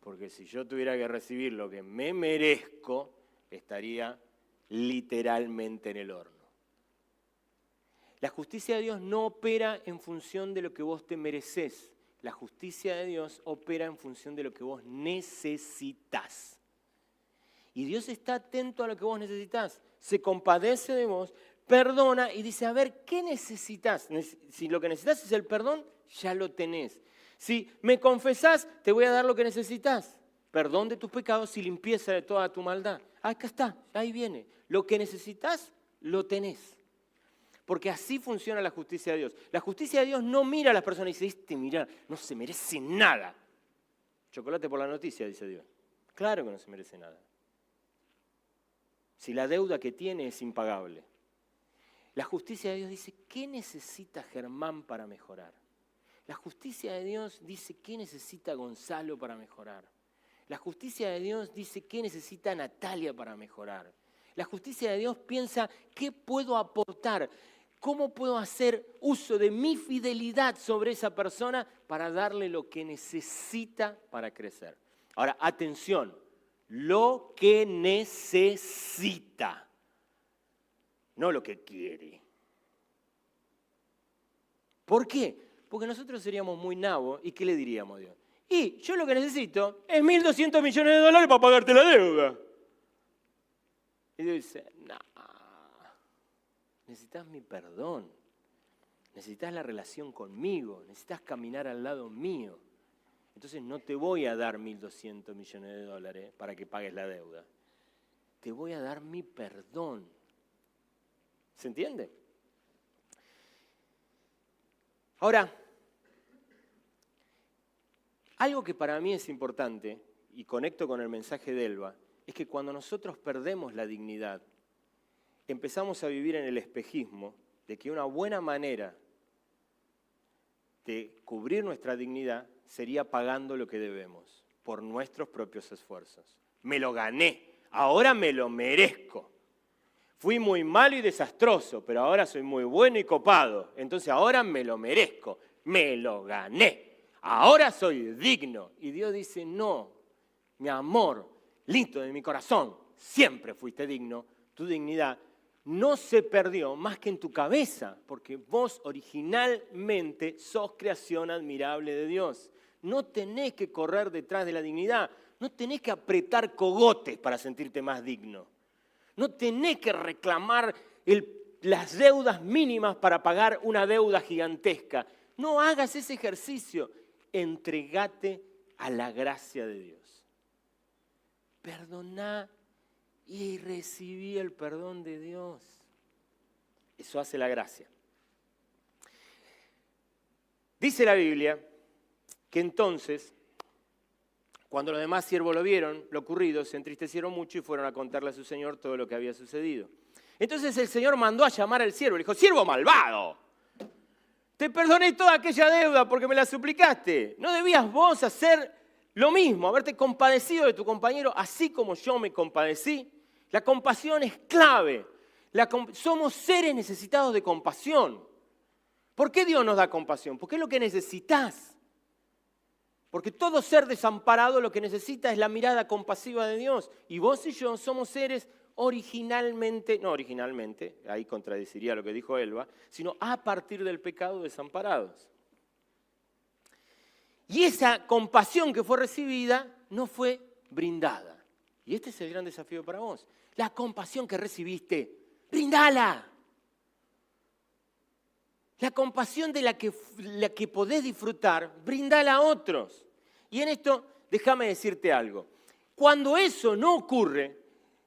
porque si yo tuviera que recibir lo que me merezco, estaría literalmente en el horno. La justicia de Dios no opera en función de lo que vos te mereces. La justicia de Dios opera en función de lo que vos necesitas. Y Dios está atento a lo que vos necesitas. Se compadece de vos, perdona y dice, a ver, ¿qué necesitas? Si lo que necesitas es el perdón, ya lo tenés. Si me confesás, te voy a dar lo que necesitas. Perdón de tus pecados y limpieza de toda tu maldad. Acá está, ahí viene. Lo que necesitas, lo tenés. Porque así funciona la justicia de Dios. La justicia de Dios no mira a las personas y dice, mira, no se merece nada. Chocolate por la noticia, dice Dios. Claro que no se merece nada. Si la deuda que tiene es impagable. La justicia de Dios dice, ¿qué necesita Germán para mejorar? La justicia de Dios dice, ¿qué necesita Gonzalo para mejorar? La justicia de Dios dice, ¿qué necesita Natalia para mejorar? La justicia de Dios piensa, ¿qué puedo aportar? ¿Cómo puedo hacer uso de mi fidelidad sobre esa persona para darle lo que necesita para crecer? Ahora, atención, lo que necesita, no lo que quiere. ¿Por qué? Porque nosotros seríamos muy nabos y ¿qué le diríamos a Dios? Y yo lo que necesito es 1.200 millones de dólares para pagarte la deuda. Y Dios dice, no, necesitas mi perdón, necesitas la relación conmigo, necesitas caminar al lado mío. Entonces no te voy a dar 1.200 millones de dólares para que pagues la deuda. Te voy a dar mi perdón. ¿Se entiende? Ahora, algo que para mí es importante, y conecto con el mensaje de Elba, es que cuando nosotros perdemos la dignidad, empezamos a vivir en el espejismo de que una buena manera de cubrir nuestra dignidad sería pagando lo que debemos por nuestros propios esfuerzos. Me lo gané, ahora me lo merezco. Fui muy malo y desastroso, pero ahora soy muy bueno y copado. Entonces ahora me lo merezco, me lo gané. Ahora soy digno. Y Dios dice, no, mi amor, lindo de mi corazón, siempre fuiste digno. Tu dignidad no se perdió más que en tu cabeza, porque vos originalmente sos creación admirable de Dios. No tenés que correr detrás de la dignidad, no tenés que apretar cogotes para sentirte más digno. No tenés que reclamar las deudas mínimas para pagar una deuda gigantesca. No hagas ese ejercicio. Entregate a la gracia de Dios. Perdoná y recibí el perdón de Dios. Eso hace la gracia. Dice la Biblia que entonces, cuando los demás siervos lo vieron, lo ocurrido, se entristecieron mucho y fueron a contarle a su señor todo lo que había sucedido. Entonces el señor mandó a llamar al siervo, le dijo, siervo malvado, te perdoné toda aquella deuda porque me la suplicaste. ¿No debías vos hacer lo mismo, haberte compadecido de tu compañero, así como yo me compadecí? La compasión es clave. Somos seres necesitados de compasión. ¿Por qué Dios nos da compasión? Porque es lo que necesitas. Porque todo ser desamparado lo que necesita es la mirada compasiva de Dios. Y vos y yo somos seres no originalmente, ahí contradeciría lo que dijo Elba, sino a partir del pecado desamparados. Y esa compasión que fue recibida no fue brindada. Y este es el gran desafío para vos. La compasión que recibiste, brindala. La compasión de la que podés disfrutar, brindala a otros. Y en esto, déjame decirte algo. Cuando eso no ocurre,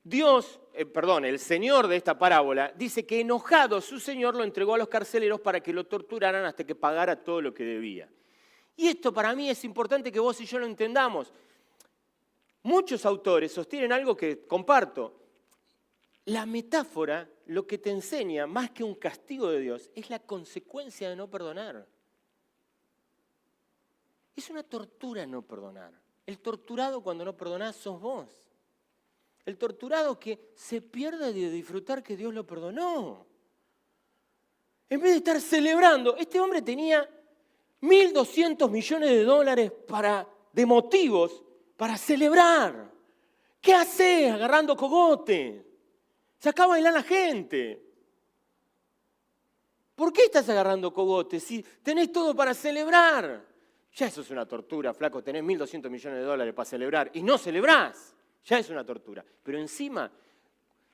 el Señor de esta parábola, dice que enojado su Señor lo entregó a los carceleros para que lo torturaran hasta que pagara todo lo que debía. Y esto para mí es importante que vos y yo lo entendamos. Muchos autores sostienen algo que comparto. La metáfora lo que te enseña, más que un castigo de Dios, es la consecuencia de no perdonar. Es una tortura no perdonar. El torturado cuando no perdonás sos vos. El torturado que se pierde de disfrutar que Dios lo perdonó. En vez de estar celebrando, este hombre tenía 1.200 millones de dólares de motivos para celebrar. ¿Qué haces agarrando cogote? Sacá a bailar a la gente. ¿Por qué estás agarrando cogote si tenés todo para celebrar? Ya eso es una tortura, flaco. Tenés 1.200 millones de dólares para celebrar y no celebrás. Ya es una tortura. Pero encima,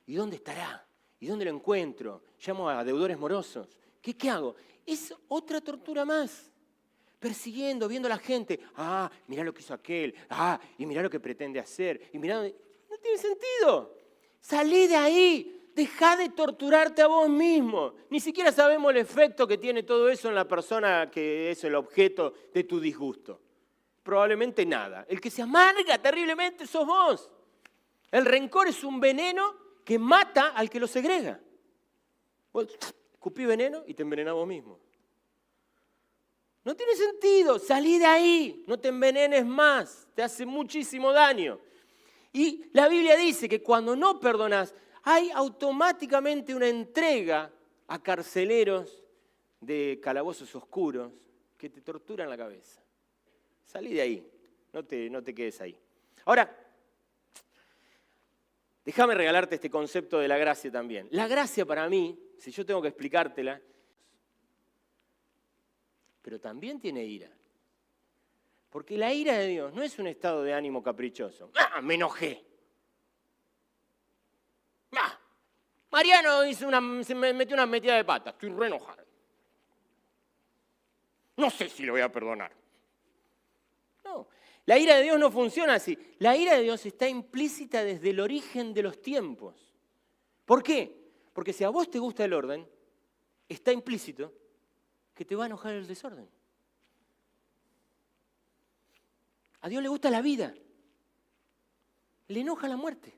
¿y dónde estará? ¿Y dónde lo encuentro? Llamo a deudores morosos. ¿Qué hago? Es otra tortura más. Persiguiendo, viendo a la gente. Ah, mirá lo que hizo aquel. Ah, y mirá lo que pretende hacer. Y mirá, no tiene sentido. Salí de ahí. Dejá de torturarte a vos mismo. Ni siquiera sabemos el efecto que tiene todo eso en la persona que es el objeto de tu disgusto. Probablemente nada. El que se amarga terriblemente sos vos. El rencor es un veneno que mata al que lo segrega. Vos escupí veneno y te envenenás vos mismo. No tiene sentido. Salí de ahí. No te envenenes más. Te hace muchísimo daño. Y la Biblia dice que cuando no perdonás, hay automáticamente una entrega a carceleros de calabozos oscuros que te torturan la cabeza. Salí de ahí, no te quedes ahí. Ahora, déjame regalarte este concepto de la gracia también. La gracia para mí, si yo tengo que explicártela, pero también tiene ira. Porque la ira de Dios no es un estado de ánimo caprichoso. ¡Ah, me enojé! ¡Ah! Mariano se me metió una metida de pata. Estoy re enojado. No sé si lo voy a perdonar. No, La ira de Dios no funciona así. La ira de Dios está implícita desde el origen de los tiempos. ¿Por qué? Porque si a vos te gusta el orden, está implícito que te va a enojar el desorden. A Dios le gusta la vida. Le enoja la muerte.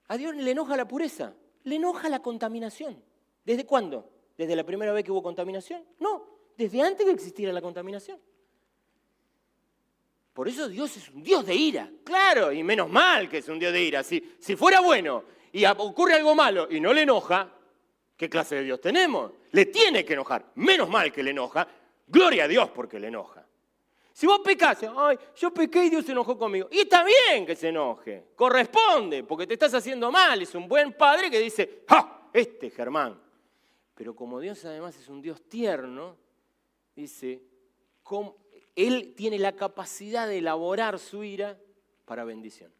A Dios le enoja la pureza. Le enoja la contaminación. ¿Desde cuándo? ¿Desde la primera vez que hubo contaminación? No, desde antes que existiera la contaminación. Por eso Dios es un Dios de ira. Claro, y menos mal que es un Dios de ira. Si fuera bueno y ocurre algo malo y no le enoja, ¿qué clase de Dios tenemos? Le tiene que enojar. Menos mal que le enoja. Gloria a Dios porque le enoja. Si vos pecás, ay, yo pequé y Dios se enojó conmigo. Y está bien que se enoje. Corresponde, porque te estás haciendo mal. Es un buen padre que dice, ¡ja! Este Germán. Pero como Dios además es un Dios tierno, dice, Él tiene la capacidad de elaborar su ira para bendición.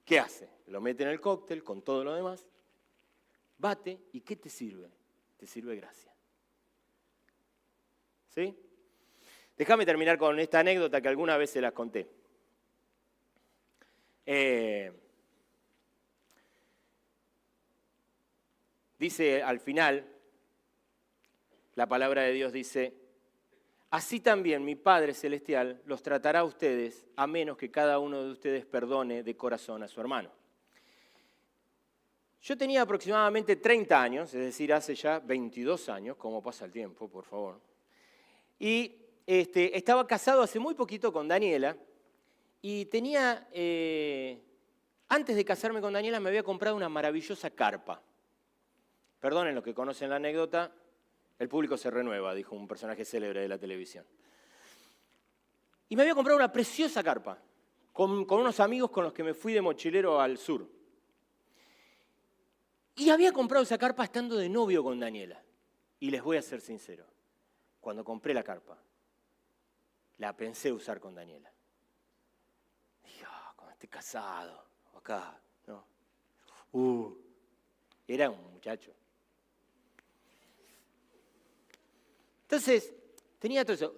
¿Qué hace? Lo mete en el cóctel con todo lo demás, bate, ¿y qué te sirve? Te sirve gracia. ¿Sí? Déjame terminar con esta anécdota que alguna vez se las conté. Dice al final, la palabra de Dios dice, así también mi Padre Celestial los tratará a ustedes, a menos que cada uno de ustedes perdone de corazón a su hermano. Yo tenía aproximadamente 30 años, es decir, hace ya 22 años, cómo pasa el tiempo, por favor. Y estaba casado hace muy poquito con Daniela y tenía, antes de casarme con Daniela me había comprado una maravillosa carpa. Perdonen los que conocen la anécdota, el público se renueva, dijo un personaje célebre de la televisión. Y me había comprado una preciosa carpa con unos amigos con los que me fui de mochilero al sur. Y había comprado esa carpa estando de novio con Daniela. Y les voy a ser sincero, cuando compré la carpa, la pensé usar con Daniela. Dije, cuando esté casado, acá, ¿no? Era un muchacho. Entonces, tenía todo eso.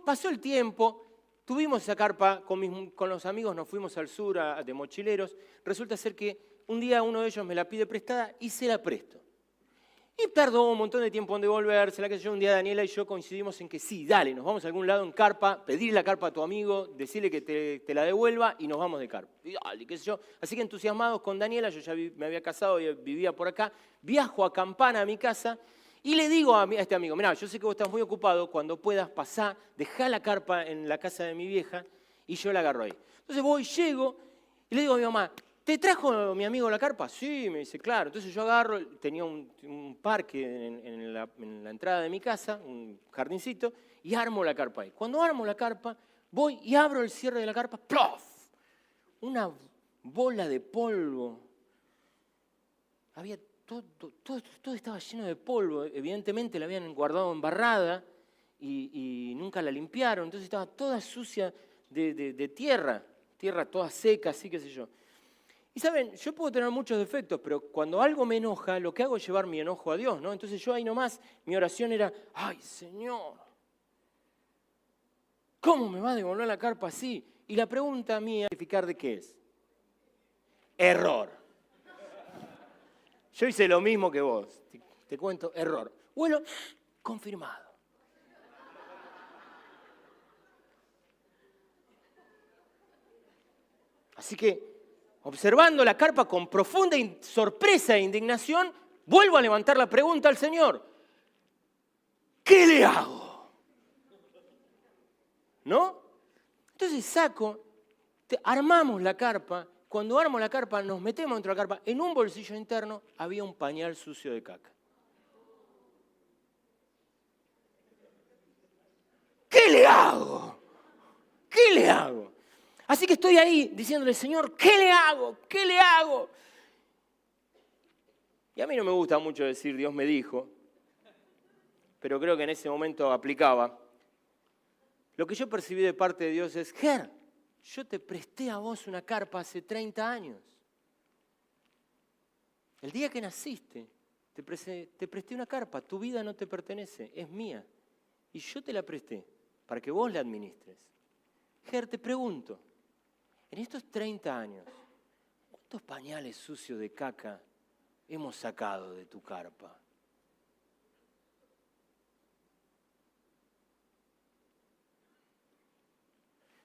Pasó el tiempo, tuvimos esa carpa, con los amigos nos fuimos al sur de mochileros. Resulta ser que un día uno de ellos me la pide prestada y se la presto. Y tardó un montón de tiempo en devolvérsela, que yo un día Daniela y yo coincidimos en que sí, dale, nos vamos a algún lado en carpa, pedirle la carpa a tu amigo, decirle que te la devuelva y nos vamos de carpa. Y dale, qué sé yo. Así que entusiasmados con Daniela, yo ya me había casado y vivía por acá, viajo a Campana a mi casa y le digo a este amigo, mirá, yo sé que vos estás muy ocupado, cuando puedas pasá, dejá la carpa en la casa de mi vieja y yo la agarro ahí. Entonces voy, llego y le digo a mi mamá, ¿te trajo mi amigo la carpa? Sí, me dice, claro. Entonces yo agarro, tenía un parque en la entrada de mi casa, un jardincito, y armo la carpa ahí. Cuando armo la carpa, voy y abro el cierre de la carpa, ¡plof! Una bola de polvo. Había todo estaba lleno de polvo. Evidentemente la habían guardado embarrada y nunca la limpiaron. Entonces estaba toda sucia de tierra toda seca, así qué sé yo. Y saben, yo puedo tener muchos defectos, pero cuando algo me enoja, lo que hago es llevar mi enojo a Dios, ¿no? Entonces yo ahí nomás, mi oración era, ¡ay, Señor! ¿Cómo me va a devolver la carpa así? Y la pregunta mía, ¿verificar de qué es? Error. Yo hice lo mismo que vos. Te cuento, error. Bueno, confirmado. Así que, observando la carpa con profunda sorpresa e indignación, vuelvo a levantar la pregunta al Señor. ¿Qué le hago? ¿No? Entonces armamos la carpa. Cuando armo la carpa, nos metemos dentro de la carpa. En un bolsillo interno había un pañal sucio de caca. ¿Qué le hago? ¿Qué le hago? Así que estoy ahí diciéndole, Señor, ¿qué le hago? ¿Qué le hago? Y a mí no me gusta mucho decir Dios me dijo, pero creo que en ese momento aplicaba. Lo que yo percibí de parte de Dios es, Ger, yo te presté a vos una carpa hace 30 años. El día que naciste, te presté una carpa, tu vida no te pertenece, es mía. Y yo te la presté. para que vos la administres. Ger, te pregunto, en estos 30 años, ¿cuántos pañales sucios de caca hemos sacado de tu carpa?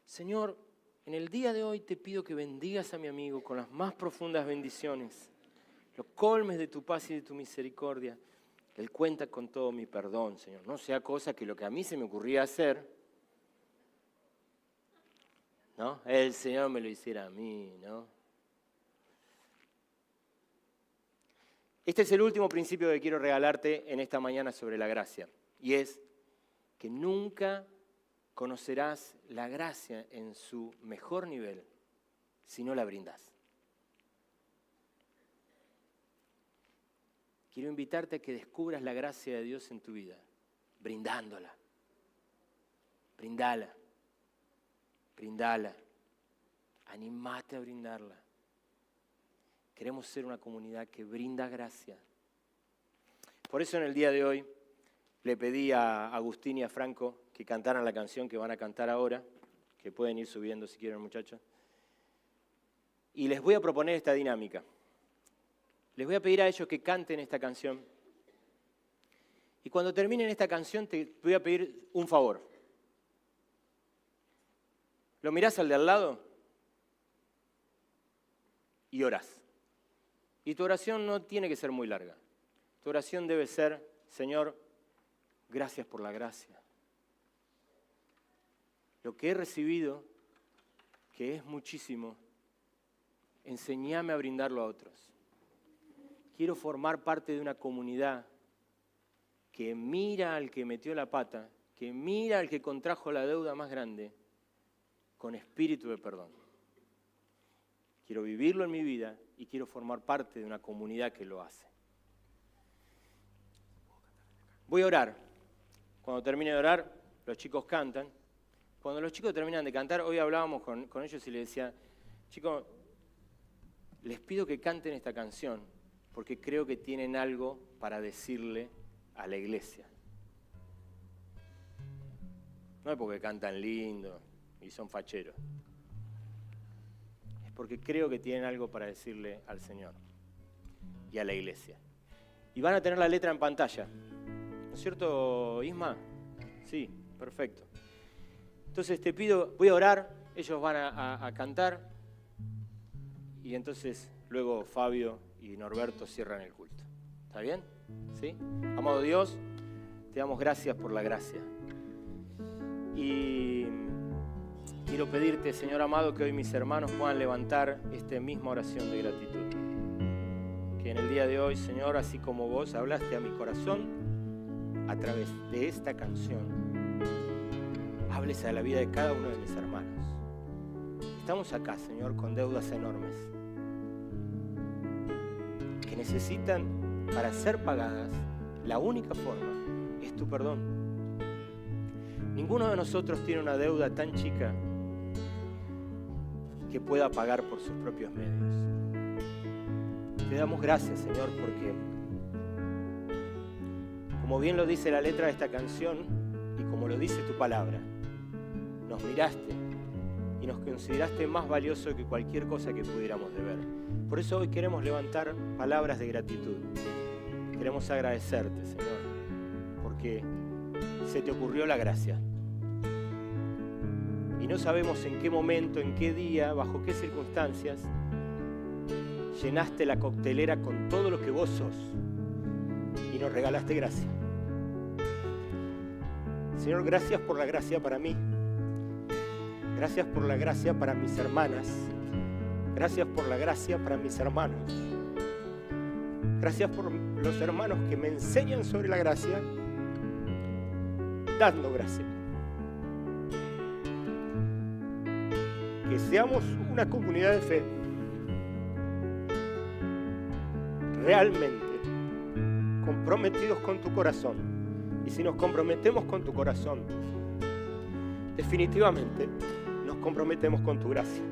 Señor, en el día de hoy te pido que bendigas a mi amigo con las más profundas bendiciones, lo colmes de tu paz y de tu misericordia. Él cuenta con todo mi perdón, Señor. No sea cosa que lo que a mí se me ocurría hacer, ¿no? El Señor me lo hiciera a mí, ¿no? Este es el último principio que quiero regalarte en esta mañana sobre la gracia. Y es que nunca conocerás la gracia en su mejor nivel si no la brindás. Quiero invitarte a que descubras la gracia de Dios en tu vida, brindándola. Brindala. Brindala. Animate a brindarla. Queremos ser una comunidad que brinda gracia. Por eso en el día de hoy le pedí a Agustín y a Franco que cantaran la canción que van a cantar ahora, que pueden ir subiendo si quieren, muchachos. Y les voy a proponer esta dinámica. Les voy a pedir a ellos que canten esta canción. Y cuando terminen esta canción te voy a pedir un favor. Lo mirás al de al lado y orás. Y tu oración no tiene que ser muy larga. Tu oración debe ser, Señor, gracias por la gracia. Lo que he recibido, que es muchísimo, enséñame a brindarlo a otros. Quiero formar parte de una comunidad que mira al que metió la pata, que mira al que contrajo la deuda más grande, con espíritu de perdón. Quiero vivirlo en mi vida y quiero formar parte de una comunidad que lo hace. Voy a orar. Cuando termine de orar, los chicos cantan. Cuando los chicos terminan de cantar, hoy hablábamos con ellos y les decía, chicos, les pido que canten esta canción porque creo que tienen algo para decirle a la iglesia. No es porque cantan lindo y son facheros. Es porque creo que tienen algo para decirle al Señor y a la iglesia. Y van a tener la letra en pantalla. ¿No es cierto, Isma? Sí, perfecto. Entonces te pido, voy a orar, ellos van a cantar y entonces luego Fabio y Norberto cierran el culto. ¿Está bien? ¿Sí? Amado Dios, te damos gracias por la gracia. Y quiero pedirte, Señor amado, que hoy mis hermanos puedan levantar esta misma oración de gratitud. Que en el día de hoy, Señor, así como vos hablaste a mi corazón a través de esta canción, hables a la vida de cada uno de mis hermanos. Estamos acá, Señor, con deudas enormes que necesitan, para ser pagadas, la única forma es tu perdón. Ninguno de nosotros tiene una deuda tan chica que pueda pagar por sus propios medios. Te damos gracias, Señor, porque, como bien lo dice la letra de esta canción y como lo dice tu palabra, nos miraste y nos consideraste más valioso que cualquier cosa que pudiéramos deber. Por eso hoy queremos levantar palabras de gratitud. Queremos agradecerte, Señor, porque se te ocurrió la gracia. Y no sabemos en qué momento, en qué día, bajo qué circunstancias, llenaste la coctelera con todo lo que vos sos y nos regalaste gracia. Señor, gracias por la gracia para mí. Gracias por la gracia para mis hermanas. Gracias por la gracia para mis hermanos. Gracias por los hermanos que me enseñan sobre la gracia, dando gracia. Que seamos una comunidad de fe realmente comprometidos con tu corazón. Y si nos comprometemos con tu corazón, definitivamente nos comprometemos con tu gracia.